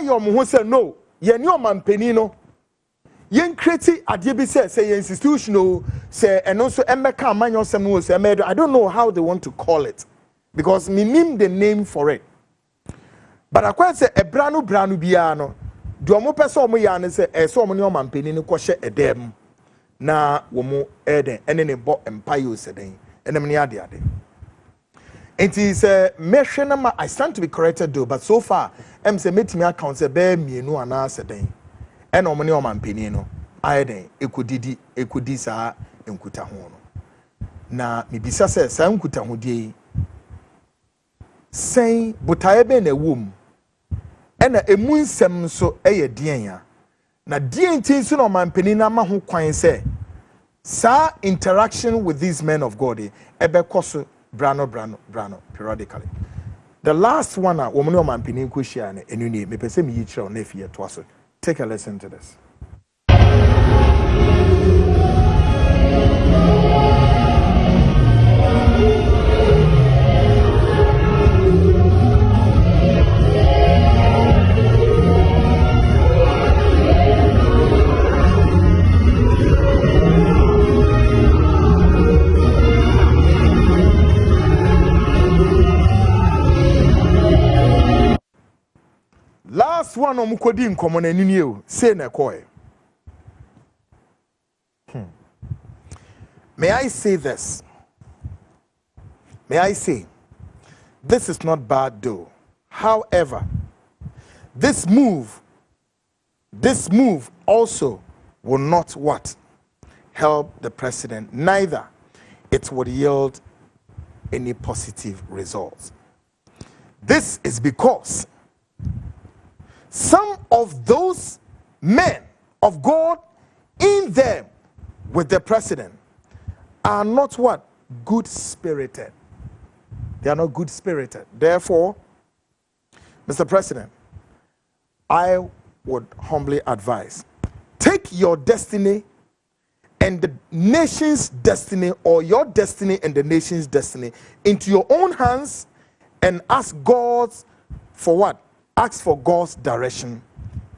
ayo mo ho say no ye ni omampani no yen create adie bi say institutional say eno so emeka amanyo sem no say emedo. I don't know how they want to call it because me name the name for it. But I say branu biya no do omo pese omo ya ne say so omo ne omampani ne kohye edem na wo mo eden ene ne bo empire oseden enem ne ade it is a I stand to be corrected though, but so far say metimi account say be mienu ana seden ene omo ne omampani no ayeden ekudi saa enkuta ho no na mebisa say saa enkuta ho die sen botae be na wom ena emu nsem so eye dien ya na dien tin so no omampani na ma ho kwan say sa interaction with these men of God ebe koso brano periodically. The last one woman o mampini nkohia na enu ni me pese me yichira na afie to aso. Take a listen to this. Last one omukodi nkomo na nini o say na koy. May I say this? May I say this is not bad though. However, this move also will not what help the president, neither it would yield any positive results. This is because some of those men of God in them with the president are not what? Good spirited. They are not good spirited. Therefore, Mr. President, I would humbly advise, take your destiny and the nation's destiny, or your destiny and the nation's destiny, into your own hands and ask God for what? Ask for God's direction,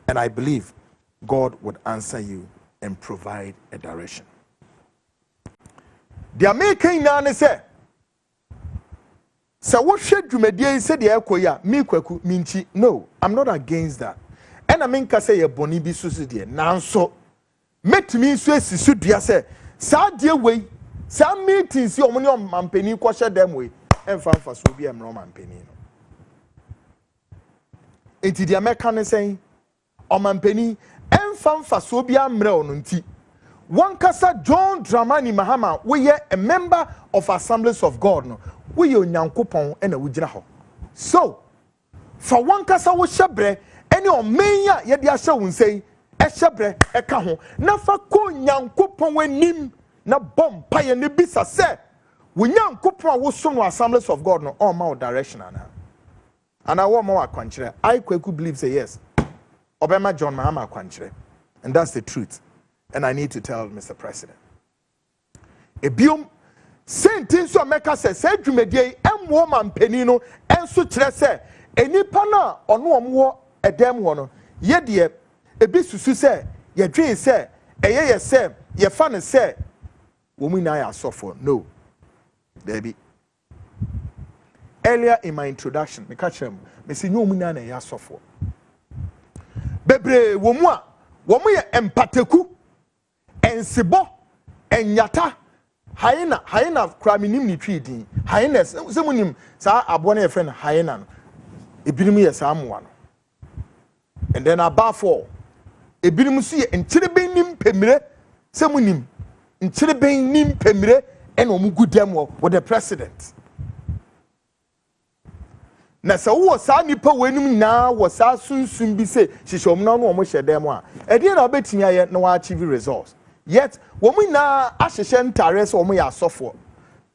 and I believe God would answer you and provide a direction. The American man say, "So what should you media say the ekoya me kwaku minchi?" No, I'm not against that. And I mean, say ye boni bi susu de nanso met me so esisu dua say sa de we sa meeting si omoni omampani kwahye dem we emfa mfa so bi emro omampani no. Enti the American saying omampani emfa mfa so bi amre ono nti one kasa John Dramani Mahama we a member of Assemblies of God no we onyankopon e na wugina ho so for one kasa wo hyebre ene omenya ye de ahye wo nsei e hyebre e ka ho na fa ko nyankopon wanim na bompa ye ne bisa se wo nyankopon wo so no Assemblies of God no all my direction ana. And I want more akwanchire. I Kwaku believe say yes. Obama John Mahama akwanchire. And that's the truth. And I need to tell Mr. President. Ebium sentence so meka say dwumedie emwo mampanino enso kire say enipa na ono omwo edem ho no ye de ebi susu say ye dwen say eye say ye fa ne say wo mu na ya sofo. No. Baby. Earlier in my introduction, me catch him. Me say no muna na ya sofo. Bebre wo mu ye empateku, ensibo, enyata, hyena kra minim ni twi din. Hyena se munim sa abo na ye friend hyena no. Ebinim ye sa amwa no. And then above all, ebinim so ye enchirebe nim pemire se munim. Enchirebe nim pemire en omu gudem wo the president. Na se wo sa nipa wenum na wo sa sunsun bi se hihom na no omo hyedem a e dey na obetinya ye na wa achieve results yet wo mu na ahyehye ntare se omo ya asofo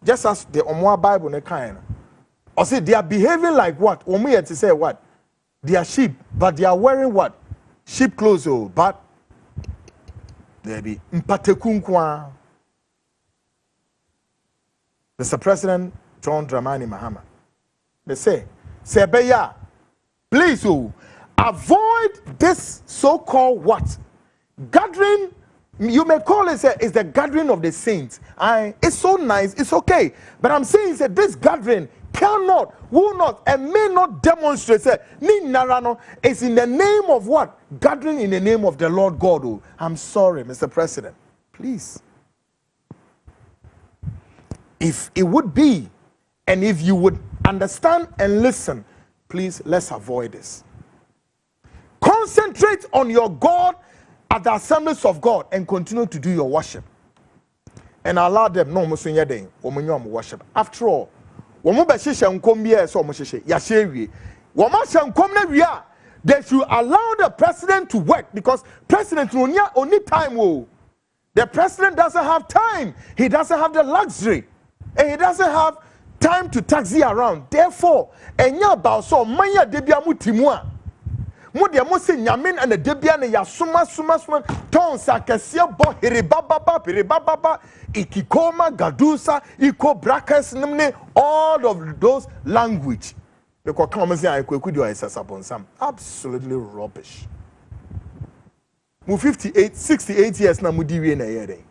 just as the omo Bible ne kan no or say they are behaving like what omo ye to say what they are sheep but they are wearing what sheep clothes oh but there be mpateku nkwa. Mr. President John Dramani Mahama, they say Sebeya, please, avoid this so-called what? Gathering. You may call it is the gathering of the saints. It's so nice, it's okay. But I'm saying that this gathering cannot, will not, and may not demonstrate ni narano is in the name of what? Gathering in the name of the Lord God. Oh, I'm sorry, Mr. President. Please. If it would be, and if you would understand and listen, please, let's avoid this. Concentrate on your God at the assemblies of God and continue to do your worship. And allow them no musunya den omunyo worship. After all, womo be hihye nkom bia so mo hihye ya hyewie. Womo hye nkom na wia, they should allow the president to work because president only time wo. The president doesn't have time. He doesn't have the luxury. And he doesn't have time to taxi around. Therefore, enya about so manya debia mutimu a mo de mo se nyamen and the debia ne ya suma tons akesia bo hiribaba ikikoma gadusa iko brackets nimne all of those language because come say I Kwaku do is some absolutely rubbish. Mu 68 years na mudi we na yere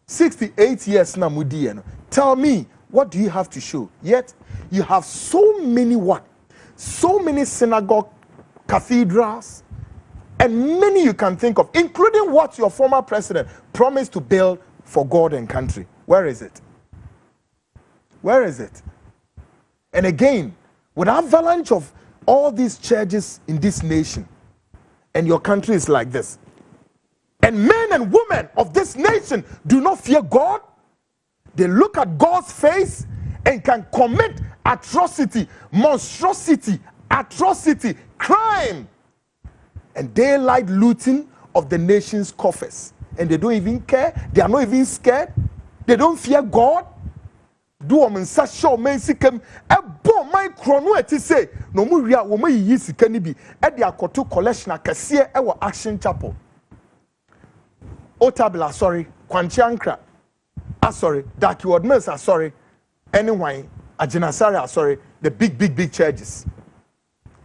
68 years na mudi no. Tell me, what do you have to show? Yet you have so many what? So many synagogue, cathedrals, and many you can think of, including what your former president promised to build for God and country. Where is it? Where is it? And again, with avalanche of all these churches in this nation, and your country is like this, and men and women of this nation do not fear God, they look at God's face and can commit atrocity, monstrosity, atrocity, crime, and daylight looting of the nation's coffers. And they don't even care. They are not even scared. They don't fear God. Do a man such show men sikem a bo my chrono to say no muria woman yi sika ni bi e de akoto collection akese e wo Action Chapel. Otabla sorry, Kwanchiankra. Sorry, Daki Wardmills are sorry. Anyway, Ajinasari sorry, the big churches.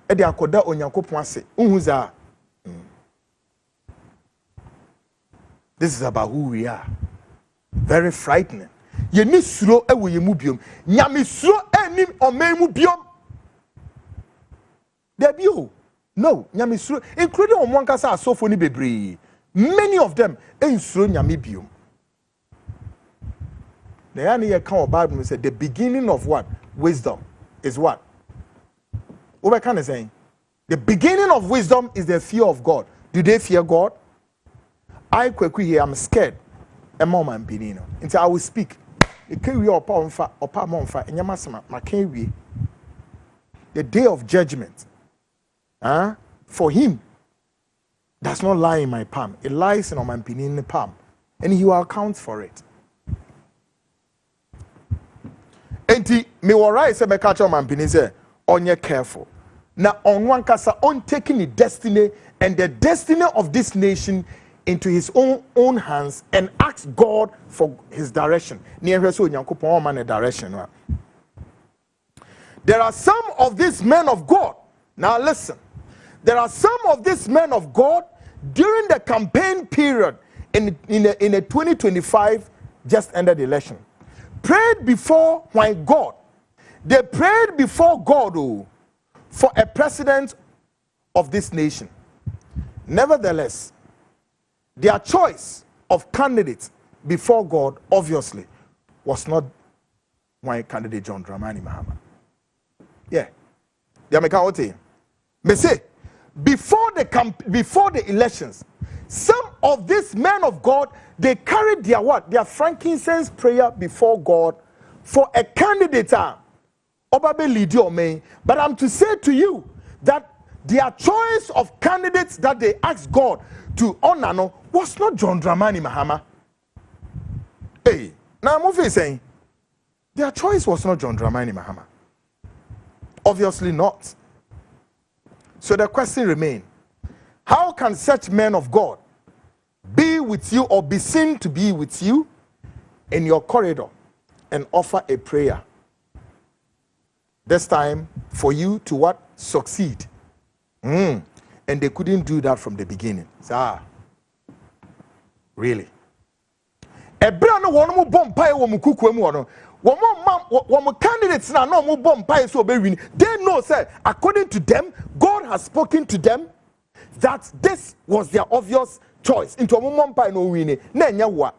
Ede akoda onyankopon ase. Unhuza. This is about who we are. Very frightening. Ye ni suro ewo ye mu biom. Nyame suro enim oman mu biom. There you. No, nyame suro including omwankasa asofo ni bebre. Many of them suro nyame biom. The only Bible said the beginning of what? Wisdom is what? What can I say? The beginning of wisdom is the fear of God. Do they fear God? I Kwaku here, I'm scared. A moment pinino. Until I will speak. The day of judgment. For him does not lie in my palm. It lies in my pinino palm. And he will account for it. Enti me wora say be catch on mampini say onye careful. Na onwan kasa on taking the destiny and the destiny of this nation into his own hands and ask God for his direction. Near so Nyankopon man direction. There are some of these men of God. Now listen. There are some of these men of God during the campaign period in the 2025 just ended election. Prayed before when God. They prayed before God for a president of this nation. Nevertheless, their choice of candidates before God obviously was not my candidate John Dramani Mahama. Yeah. They say before the elections, some of these men of God, they carried their what? Their frankincense prayer before God for a candidate. But I'm to say to you that their choice of candidates that they asked God to honor was not John Dramani Mahama. Hey, now I'm saying their choice was not John Dramani Mahama. Obviously not. So the question remains, how can such men of God be with you or be seen to be with you in your corridor and offer a prayer? This time for you to what? Succeed And they couldn't do that from the beginning. Really? Ebra no one mo bomb pie wo mu kuku mu no. One candidates now no more bomb pie so be win. They know say according to them, God has spoken to them that this was their obvious choice. Into a bomb pie no win. Na nya wa.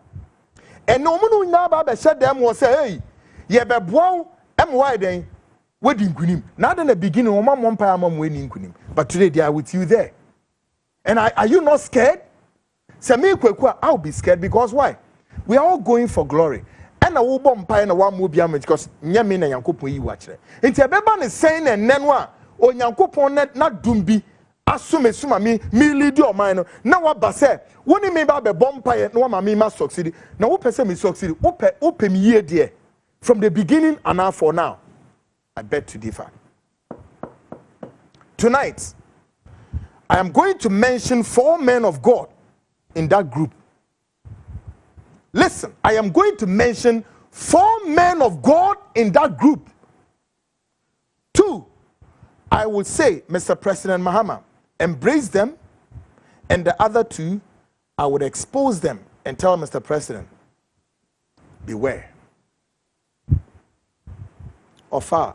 And no mu na ba be share them was say hey, ye be boa am why then wedding kunim. Now in the beginning one bomb pie am wedding kunim. But today they are with you there. And are you not scared? Say me Kwaku, I'll be scared because why? We are all going for glory. And I will bomb pie and one movie because Yamin and Yankopo you watch it. Into a baby is saying and Nenwa or Yankopo not dumbi. Assume suma me lead your mind. Now what base? When you mean about the bomb pie and no mammy must succeed. Now what person me succeed? Open year dear. From the beginning and now for now. I beg to differ. Tonight, I am going to mention 4 men of God in that group. Listen, I am going to mention 4 men of God in that group. 2, I will say, Mr. President Mahama, embrace them. And the other 2, I would expose them and tell Mr. President, beware. Ofa,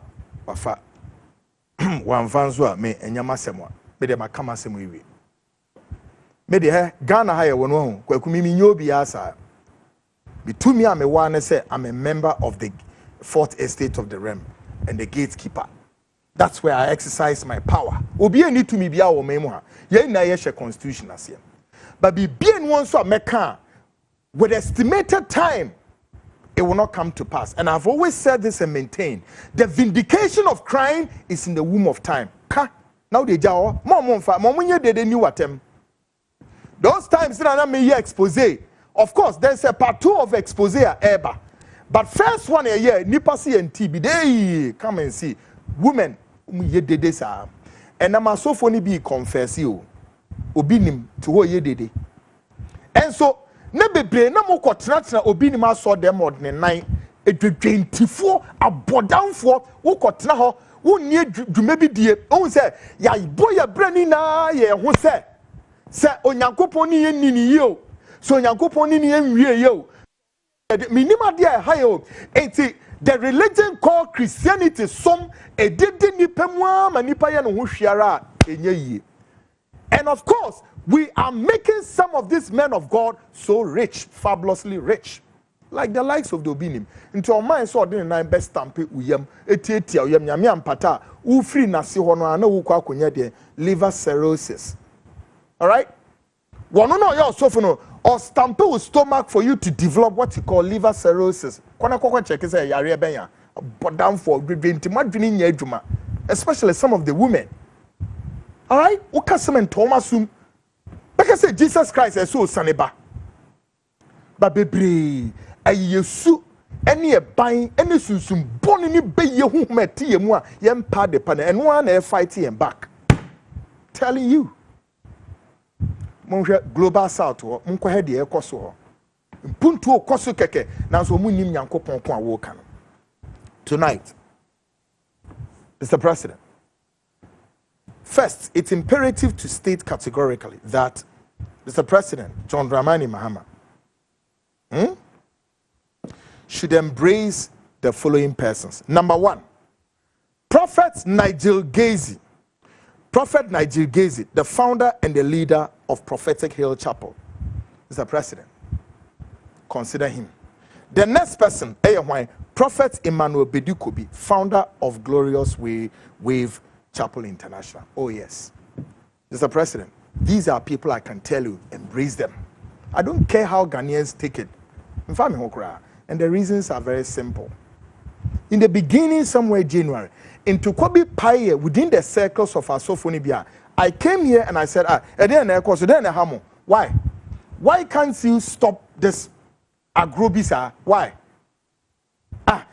one fanzwa me enyama semwa. Me de makama semu iwi. Me de Ghana haya wono Kwaku mimi nyobi asa. Between me and me one say I'm a member of the 4th estate of the realm and the gatekeeper. That's where I exercise my power. Obi eni to me bia wo memu ha. Ye na ye constitution asem. But be bien one so meka with estimated time it will not come to pass. And I've always said this and maintained the vindication of crime is in the womb of time. Now they jaw mom they knew what them. Those times that I may expose. Of course, there's a part 2 of expose ever. But first one a year, nipa see and TB they come and see women ye dede sa. And I'm so funny be confess you. Obinim to ho ye dede. And so na bebre na mo kwotena obinim aso dem odne nan edwedwentifo abodamfo wo kwotena ho wo nie dwuma bi die o se ya boya brani na ye ho se onyankopon ni ye nini ye o so onyankopon ni ye nwie ye o minima dia ha ye o enti the religion called Christianity some edede nipa mu ama nipa ye no ho hwiara enye yie. And of course, we are making some of these men of God so rich, fabulously rich. Like the likes of the Obinim. Into our mind, so ordinary nine best stamp uyam, etieti uyam nyamiam pata, ufri nasi hono ana ukwa kunye de liver cirrhosis. Alright? One no your sofono or stamp with stomach for you to develop what you call liver cirrhosis. Kwana kwa check is a yare benya, but down for madwini nyejuma, especially some of the women. All right, Okasemen Thomasum. Because say Jesus Christ is so saneba. But bebre, a yesu, any a buying, any sunsum, born in be ye who met ye moi, yem pad the pan, and one air fighting and back. Telling you, Monja Global South or Munko head the air coso. Punto coso keke, now so munim yanko pompon wokan. Tonight, Mr. President. First, it's imperative to state categorically that Mr. President John Dramani Mahama should embrace the following persons. Number 1, Prophet Nigel Gacy. Prophet Nigel Gacy, the founder and the leader of Prophetic Hill Chapel. Mr. President, consider him. The next person, Prophet Emmanuel Bedukobi, founder of Glorious Wave Chapel International. Oh yes, Mr. President, these are people I can tell you, embrace them. I don't care how Ghanaians take it. And the reasons are very simple. In the beginning, somewhere January, in Tukobi Paye, within the circles of our Sophonibia, I came here and I said, why? Why can't you stop this agrobisa? Why?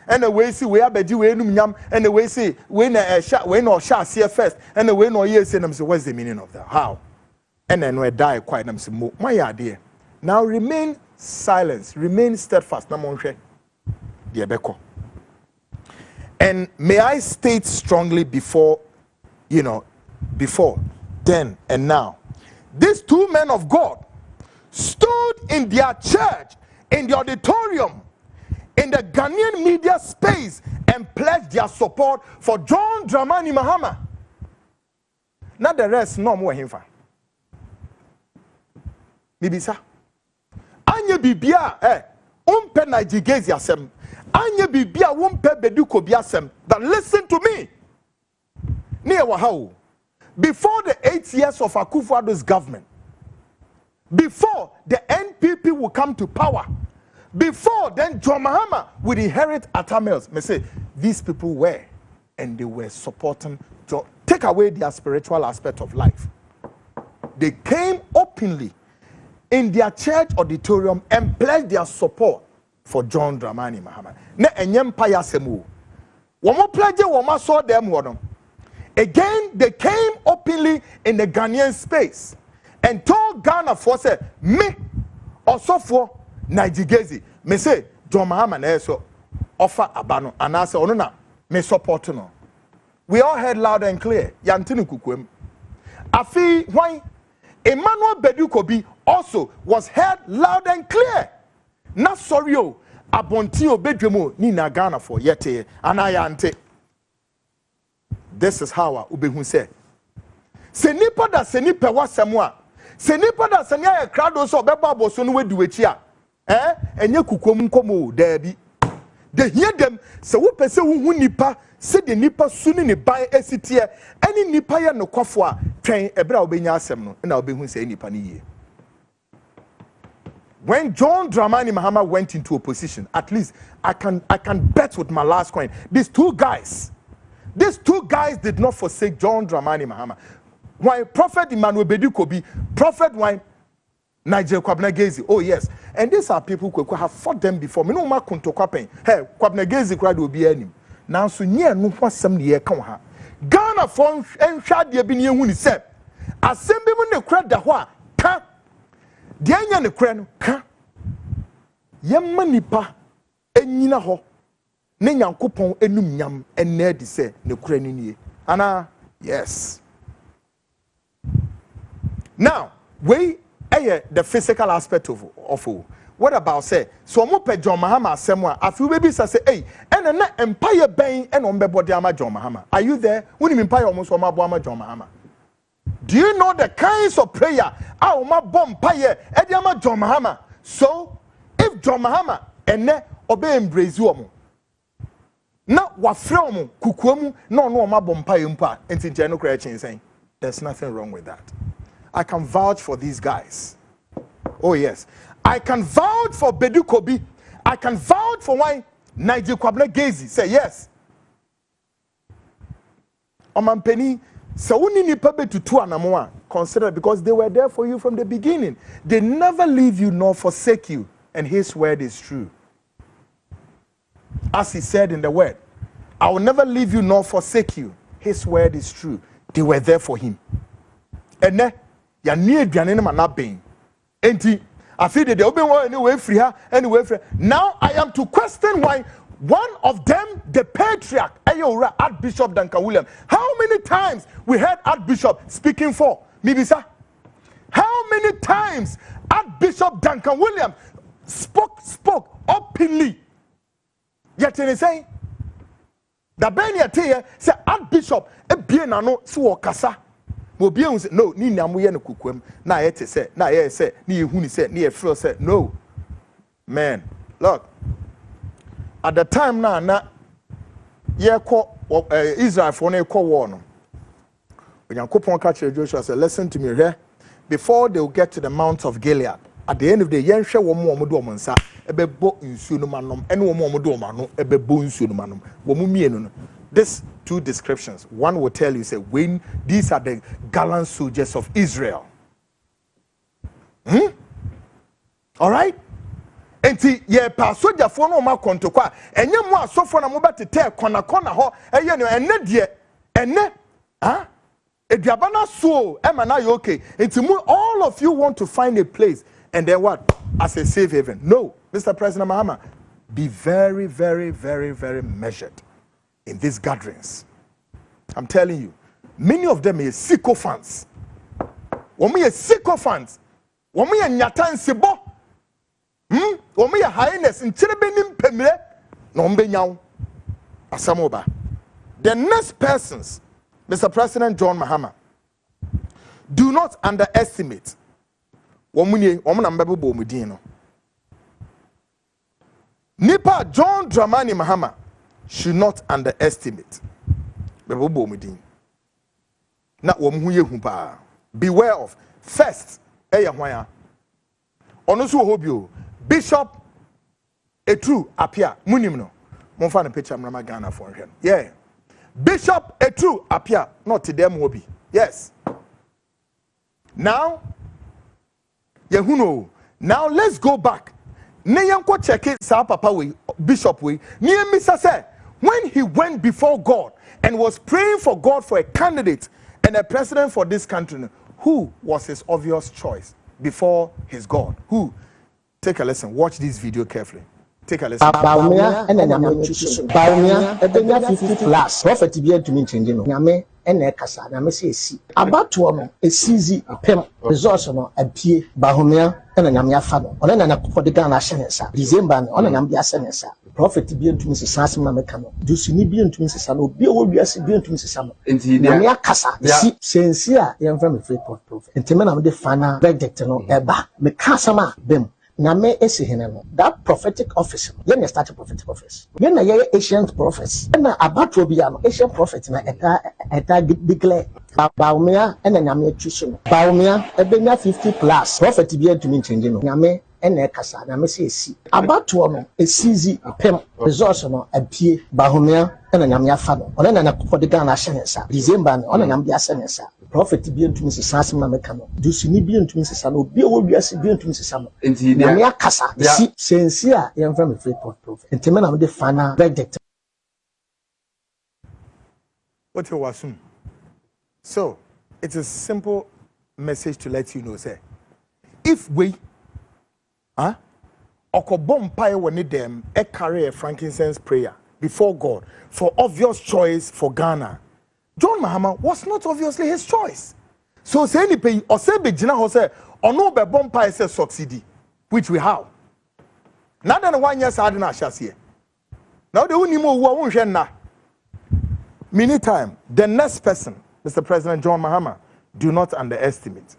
And the way see we are bedu we num nyam and the way see we na we no sha see first and the way no yes say nam say what's the meaning of that? How? And then we die quiet nam say my idea. Now remain silent, remain steadfast na monhwe de beko. And may I state strongly before then and now. These two men of God stood in their church, in the auditorium, in the Ghanaian media space, and pledged their support for John Dramani Mahama. Not the rest, no more him. Bibisa. Anya bibia, umpe Nigigezi asem. Anya bibia umpe beduko biasem. But listen to me. Near Wahau. Before the 8 years of Akufo-Addo's government, before the NPP will come to power, before then John Mahama would inherit Atamels, may say these people were, and they were supporting John. Take away their spiritual aspect of life. They came openly in their church auditorium and pledged their support for John Dramani Mahama. Ne enyem pa yasemu. Womo pledge womo saw them wono. Again, they came openly in the Ghanaian space and told Ghana for say me also for Nigigezi. Me say John Mahama na so offer abano and I say ono na me support no. We all heard loud and clear. Yantini kukwem. Afi why Emmanuel Bedukobi also was heard loud and clear. Not sorry o abonti obedwemo ni na Ghana for yete anayante. This is how Ubehu said. Senipa da senipa wasemwa. Senipa da senya ya crowd so beba boso no wedu echia. Enye kukom nkomo dabi. They hear them se wo pese wo hu nipa se de nipa suni ne ban esitie any nipa ya no kwafo a twen ebra obenya asem no na obehu se nipa ni ye. When John Dramani Mahama went into opposition, at least I can bet with my last coin. These two guys did not forsake John Dramani Mahama. Why Prophet Emmanuel Bedukobi, Prophet why Nigel Kwabnagezi. Oh yes, and these are people who have fought them before. Me no ma kunto kwapen. Hey, Kwabnagezi crowd will be any. Now so near no wasam the account ha. Ghana for and shad de bi ne hu ni se. Assemble mu ne crowd da ho a ka. De anya ne crowd no ka. Yemma nipa enyina ho. Ne nyankopon enum nyam enne de se ne crowd ni nie. Ana yes. Now, the physical aspect of what about say so mo pe John Mahama asem a afi we bi say hey and na empire ben and on bebody ama John Mahama. Are you there? When empire almost o ma bo ama John Mahama. Do you know the kinds of prayer o ma bo empire e di ama John Mahama? So if John Mahama ene obe embrace you omo na wa frɛ omo kukuamu na ono o ma bo empire mpa enti nche no kra chin. There's nothing wrong with that. I can vouch for these guys. Oh yes. I can vouch for Bedukobi. I can vouch for why Nigel Kwabnagezi say yes. Omampeni, so uni ni pebe tutu anamoa. Consider because they were there for you from the beginning. They never leave you nor forsake you. And his word is true. As he said in the word, I will never leave you nor forsake you. His word is true. They were there for him. And then ya near Dianina Manabing. Enti, I feel that they open one anyway free her, anyway free. Now I am to question why one of them, the patriarch, Ayora, Archbishop Duncan William. How many times we heard Archbishop speaking for Mibisa? How many times Archbishop Duncan William spoke openly? Yet in saying, the Benya Tia said Archbishop, a bienano, so kasa. No, ni namuye no kukwem na yete say na ye say ni ehuni say ni efro say no. Man, look. At the time na ye call Israel for na call war no. Onyankopon ka kire Joshua say listen to me here before they will get to the Mount of Gilead. At the end of the day yenhwe wo mo do mo nsa ebebo nsuo no manom ene wo mo do mo ano ebebo nsuo no manom wo mu mienu no. This two descriptions. One will tell you, say, when these are the gallant soldiers of Israel. All right? And see, ye pa soldier for no ma kontokwa. And ye mo asofo na mo bete te kona ho. Eye no enne de enne ediabana so e ma na you okay. And all of you want to find a place and then what? As a safe haven. No, Mr. President Mahama, be very, very, very, very measured in these gatherings. I'm telling you, many of them are sycophants. Woman ye sycophants. Woman ye nyatansebo. Woman ye highness in Chiribenim Pemre. No mbenyaw. Asamoba. The next persons, Mr. President John Mahama, do not underestimate. Woman ambebo bomudino. Nipa John Dramani Mahama should not underestimate. Bebo bomudin. Na womuye humpa. Beware of. First, hwaya. Onosu hobio. Bishop Etru appear. Munim no. Monfa na picture mrama Ghana for him. Yeah. Bishop Etru appear. Not to them hobby. Yes. Now, Yehuno. Now let's go back. Neyanko check it, sa papa we, Bishop we. Near Mr. say, when he went before God and was praying for God for a candidate and a president for this country, who was his obvious choice before his God? Who? Take a listen. Watch this video carefully. Take a listen. Baumia and Baumia, a 50 plus. Prophet be to me changing. Yame and Ekasa, Namesi. About to a CZ, a pen, resource on a P. Baumia and an Amia Fado, or then a Podigan Ashenesa, December on an Ambia Senesa. Prophet be to Mrs. Sassima Mecano. Do she need be to Mrs. Sano? Be will be as be to Mrs. Samo. Namia Casa, sincere, young family free prophet. And Timana de Fana, Benedict, Eba, Mecasama, Bim. Name esihineno that prophetic office yen start a prophetic office yen na ye ancient prophets na abatwo bia no ancient prophet na eta declare baumia na nyame atwiso no baumia ebenya 50 plus prophet bia ntumi change no nyame na ekasa na me se esi abatwo no esizi pem resource no apie baumia na nyame afa no ona na podigan na hyenesa December no ona nyame bia senesa prophet bi ntumi sesase na meka no dusuni bi ntumi sesa no obi owo wiase bi ntumi sesa no na me akasa si sensi a yem from free prophet ntime na me de fana verdict. What you assume? So it's a simple message to let you know, say, if we okobompai woni dem e carry a frankincense prayer before God for obvious choice for Ghana, John Mahama was not obviously his choice. So say any pay or say be jina ho say ono be bompa say succeed, which we have. Now than 1 year sad na here. Now the only more who won't na. Meantime, the next person, Mr. President John Mahama, do not underestimate.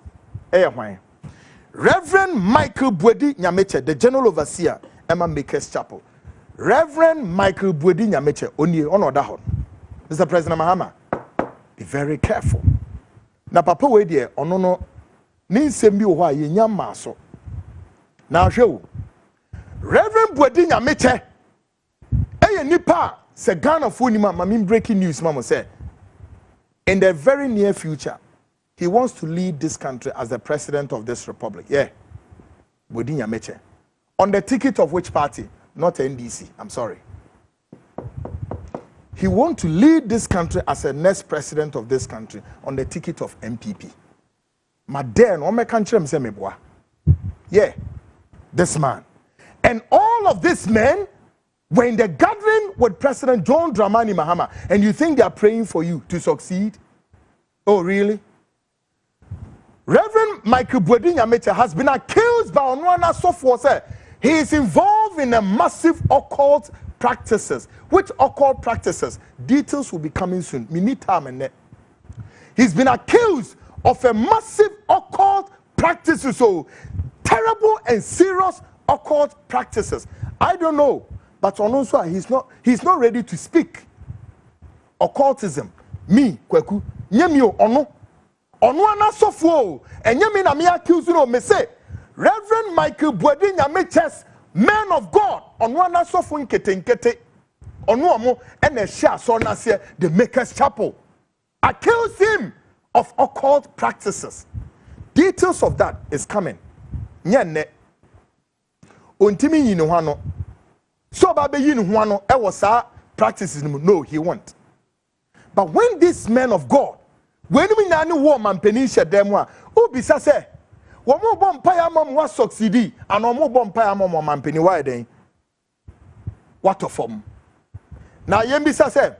Reverend Michael Bwedi Nyameche, the General Overseer, Emma Makers Chapel. Reverend Michael Bwedi Nyameche, only on Odahon. Mr. President Mahama, be very careful. Na papa we there ono no ni nsem bi wo ha ye nya maso. Na hwe Reverend Bwedi Nyameche eye nipa se Ghana fo ni ma breaking news mama say in the very near future he wants to lead this country as the president of this republic. Yeah. Bwedi Nyameche. On the ticket of which party? Not NDC. I'm sorry. He wants to lead this country as the next president of this country on the ticket of MPP. Maden, my country, yeah, this man. And all of these men were in the gathering with President John Dramani Mahama, and you think they are praying for you to succeed? Oh, really? Reverend Michael Bwedi Nyameche has been accused by Onwana Sofo. He is involved in a massive occult practices. Which occult practices? Details will be coming soon. We need time and he's been accused of a massive occult practices. So terrible and serious occult practices. I don't know, but also he's not ready to speak. Occultism. Me, Kwaku, nyemio ono ana sofo, and nyemi na me accuse no me say Reverend Michael Bwedi Nyameche's man of God on one sofo nkete Onuomo and a share so nasia the Makers Chapel accused him of occult practices. Details of that is coming. Nyane ontimi yinu hwano so ba be yinu hwano e was practices no he won't. But when this man of God when we na ni war man penisha dem a obisa say wo mo bom pa ya mom wa succeed and wo mo bom pa ya mom man peni why den what of them. Now, Yembisa said,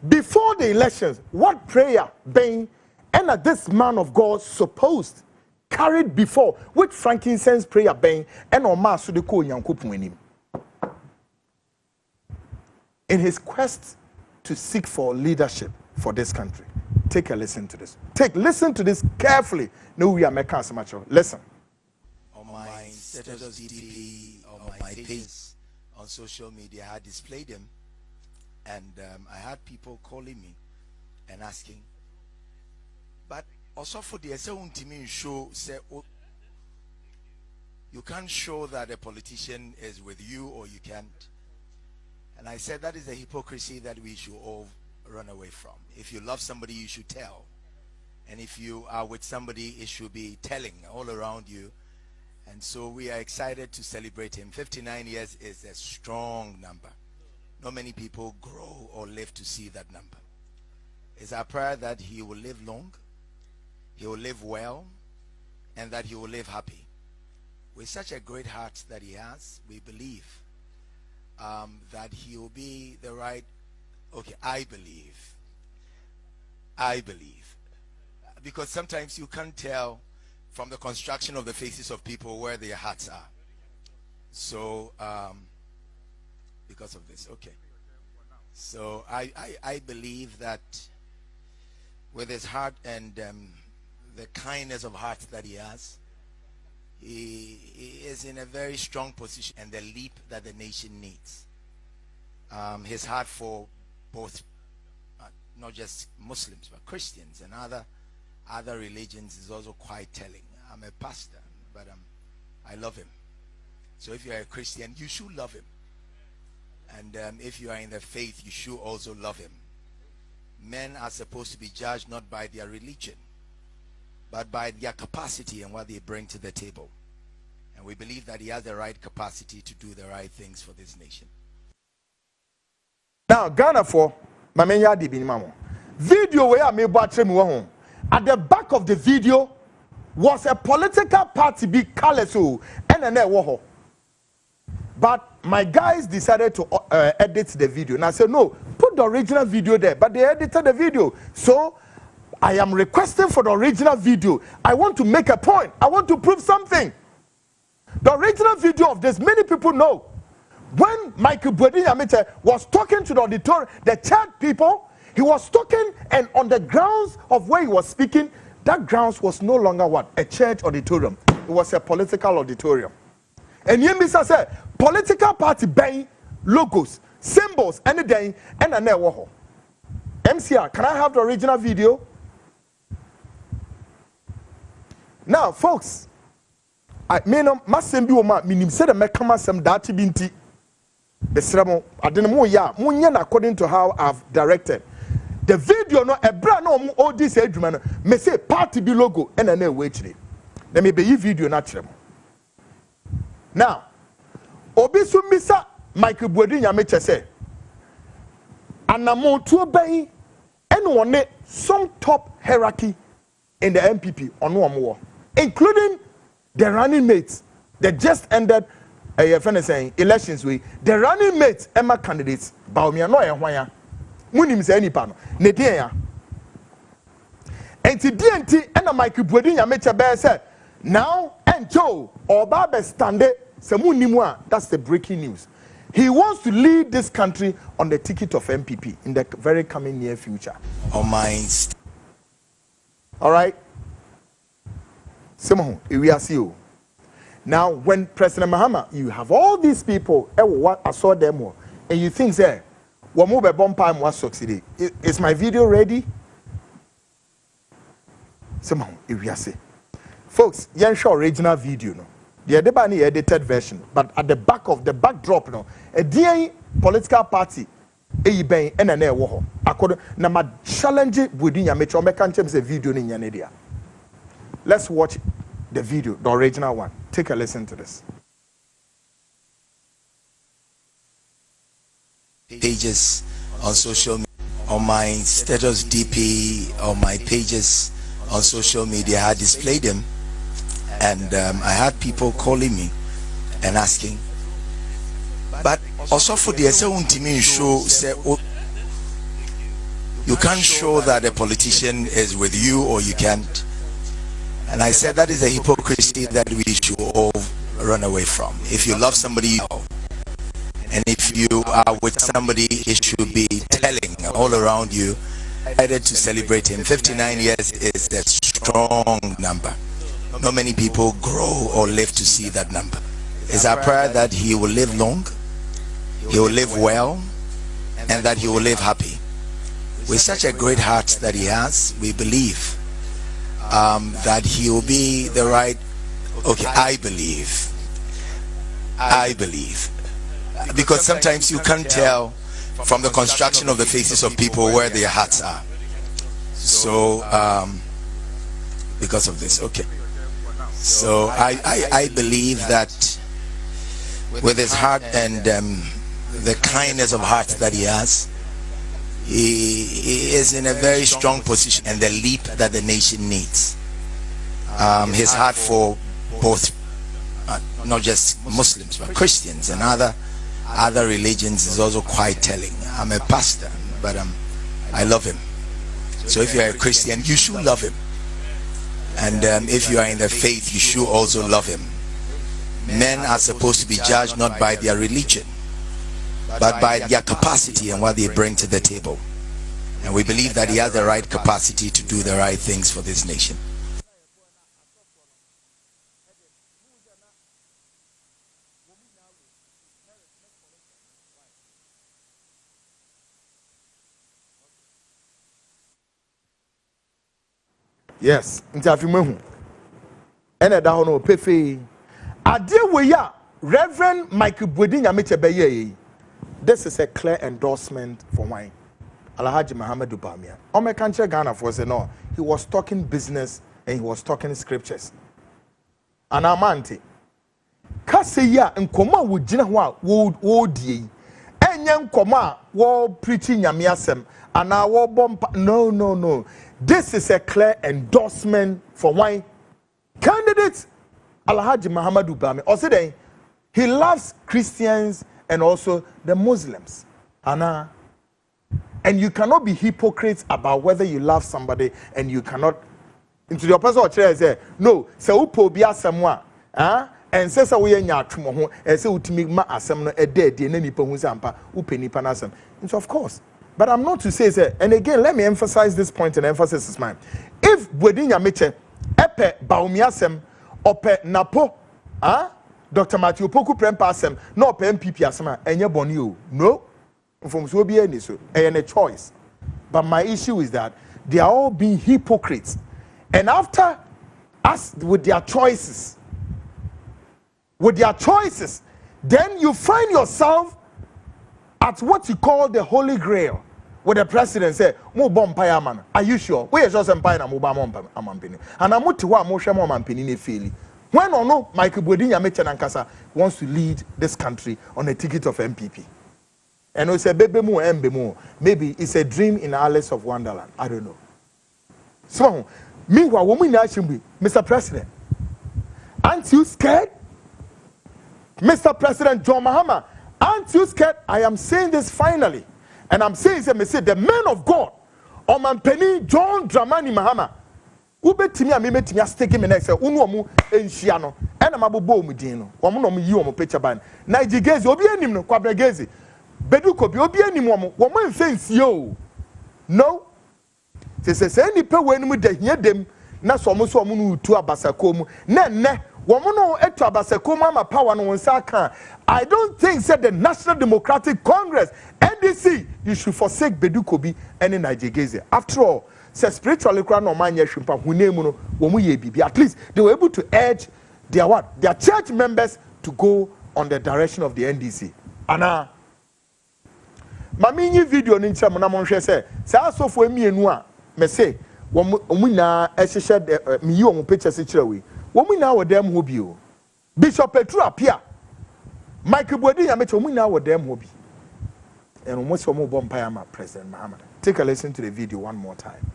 before the elections, what prayer, bang, and that this man of God supposed carried before with frankincense prayer bang and on mass the ko nyankopon anim in his quest to seek for leadership for this country. Take a listen to this. Listen to this carefully. No, we are making so much. Listen. On my status DP, on my pages on social media, I displayed them, and I had people calling me and asking, but also for the ultimate show, say, oh, you can't show that a politician is with you, or you can't. And I said that is the hypocrisy that we should all run away from. If you love somebody, you should tell. And if you are with somebody, it should be telling all around you. And so we are excited to celebrate him. 59 years is a strong number. Not many people grow or live to see that number. It's our prayer that he will live long, he will live well, and that he will live happy. With such a great heart that he has, we believe that he will be the right. Okay, I believe, because sometimes you can't tell from the construction of the faces of people where their hearts are. So because of this, okay, so I believe that with his heart and the kindness of heart that he has, he is in a very strong position, and the leap that the nation needs. His heart for both not just Muslims but Christians and other religions is also quite telling. I'm a pastor, but I love him. So if you are a Christian, you should love him, and if you are in the faith, you should also love him. Men are supposed to be judged not by their religion, but by their capacity and what they bring to the table. And we believe that he has the right capacity to do the right things for this nation. Now, Ghana for Mamenya di Binimamo. Video where I made home. At the back of the video was a political party big Kalesu and an Woho. But my guys decided to edit the video. And I said, no, put the original video there. But they edited the video. So I am requesting for the original video. I want to make a point. I want to prove something. The original video of this, many people know. When Michael Bwedi was talking to the auditorium, the church people, he was talking, and on the grounds of where he was speaking, that grounds was no longer what? A church auditorium. It was a political auditorium. And Yembisa said, political party buying logos, symbols, anything, and a network. MCR, can I have the original video? Now, folks, I mean, Masembi Oma, minim said a mekama sem dati binti. Besramo, adenemo ya, munyan according to how I've directed. The video no, a brand no all this edgeman, may say party be logo, and a wait. Let me be video natural. Now, Obisu Misa Michael Bwedi Nyameche say, Anamo to obey anyone some top hierarchy in the MPP on one more, including the running mates that just ended a friend saying elections way. The running mates Emma candidates Baumia no Wanya Munim say any pano Nedia. And to DNT and a Michael Bwedi Nyameche bear said, now and Joe or Baba Stande Samunimwa, that's the breaking news. He wants to lead this country on the ticket of MPP in the very coming near future. On minds. All right. Simon, we are see you. Now, when President Mahama, you have all these people, I saw them, and you think, say, what move a bomb time was succeeding. Is my video ready? Simon, we are see. Folks, you show original video, no. The Adebani edited version, but at the back of the backdrop, no, a DA political party, ben and an air war. According na ma challenge within your metro mechanism a video in Yanedia. Let's watch the video, the original one. Take a listen to this. Pages on social media, on my status DP, on my pages on social media, I displayed them. And I had people calling me and asking, but also for the ultimate show, say, oh, You can't show that a politician is with you or you can't. And I said that is a hypocrisy that we should all run away from. If you love somebody, you know. And if you are with somebody, it should be telling all around you. Decided to celebrate him. 59 years is a strong number. Not many people grow or live to see that number. It's our prayer that he will live long, he will live well, and that he will live happy. With such a great heart that he has, we believe that he will be the right. Okay, I believe, because sometimes you can't tell from the construction of the faces of people where their hearts are. So because of this, okay. So I believe that with his heart and the kindness of heart that he has, he is in a very strong position and the leap that the nation needs. His heart for both, not just Muslims but Christians and other religions is also quite telling. I'm a pastor, but I love him. So if you are a Christian, you should love him. And if you are in the faith, you should also love him. Men are supposed to be judged not by their religion, but by their capacity and what they bring to the table. And we believe that he has the right capacity to do the right things for this nation. Yes, ntafimehu. Ene da ho no pefe. Ade we ya Reverend Michael Bodi Nyameche beye. This is a clear endorsement for wine. Alhaji Mahama Dubamia. Ome kanche Ghana for say no. He was talking business and he was talking scriptures. Anamante. Kase ya nkoma wo gina ho a wo die. Enye nkoma wo preaching nyame asem ana wo bompa. No. This is a clear endorsement for wine. Candidate Alhaji Muhammadu Bami. Also, he loves Christians and also the Muslims. And you cannot be hypocrites about whether you love somebody and you cannot. Into your personal chair say no. Say upo biya semwa. And say sa we nyatwemo ho. And say utimi ma asem no ede na nipa hu sampa upe nipa na asem. So of course. But I'm not to say, and again, let me emphasize this point, and emphasis is mine. If Bodi Nyameche, Epe Baumiasem, Ope Napo, Dr. Matthew Poku Prempasem, no Ope MPP Asema, and your bonio. No, from so be any so, and a choice. But my issue is that they are all being hypocrites. And after us with their choices, then you find yourself at what you call the Holy Grail, where the president say, "Mo bompire man, are you sure? We are just empire na mo ba mo amampini." And amuti wa mo hwe mo amampini ne feli. When or no, Michael Bodi Nyameche Nankasa wants to lead this country on a ticket of MPP, and we say bebe mo embe mo. Maybe it's a dream in Alice of Wonderland. I don't know. So, meanwhile, woman Nashimbi, Mr. President, aren't you scared, Mr. President John Mahama? Aren't you scared? I am saying this finally. And I'm saying, the man of God, Omampeni John Dramani Mahama, Ubetimi Ametimi stick him in next, Unomu Enchiano, and Amabubo Mudino, Omonom Yomo Pechaban, Nigigezi, Obianim, Quabragezi, Beduko, Obianim, woman thinks yo. No, they say any per when we hear them, Nasomuso Munu to Abasakomu, ne. Womono eto abasekoma ma power no nsaka. I don't think said the National Democratic Congress NDC you should forsake Bedukobi and Nigegeze. After all, say spiritually kra no man ye hwempa hunemu no wo mu ye bibi. At least they were able to urge their church members to go on the direction of the NDC. Ana Maminyi video ni nkyerɛ mo na mo hwɛ sɛ saa asofo emienu a me say omu na ehyehyɛ me yi omu pictures kyerɛ we. Women now with them hobby. Bishop Petru appear. Michael Bodi Nyameche women now with them hobby. And almost from Bompire President Mahama. Take a listen to the video one more time.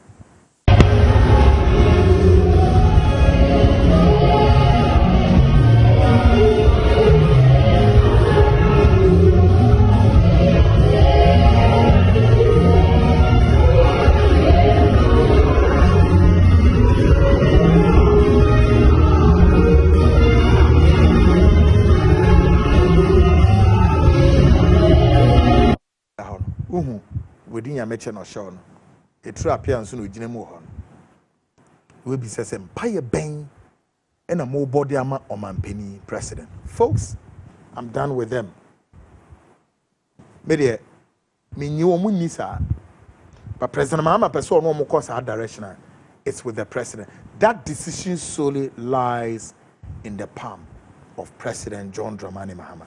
uhu within your mention or show no a true appearance no gyina mu ho we be say empire ben and a more body ama omampani president. Folks, I'm done with them. Me knew Munisa, but President Mahama person no more course our direction. It's with the president. That decision solely lies in the palm of President John Dramani Mahama.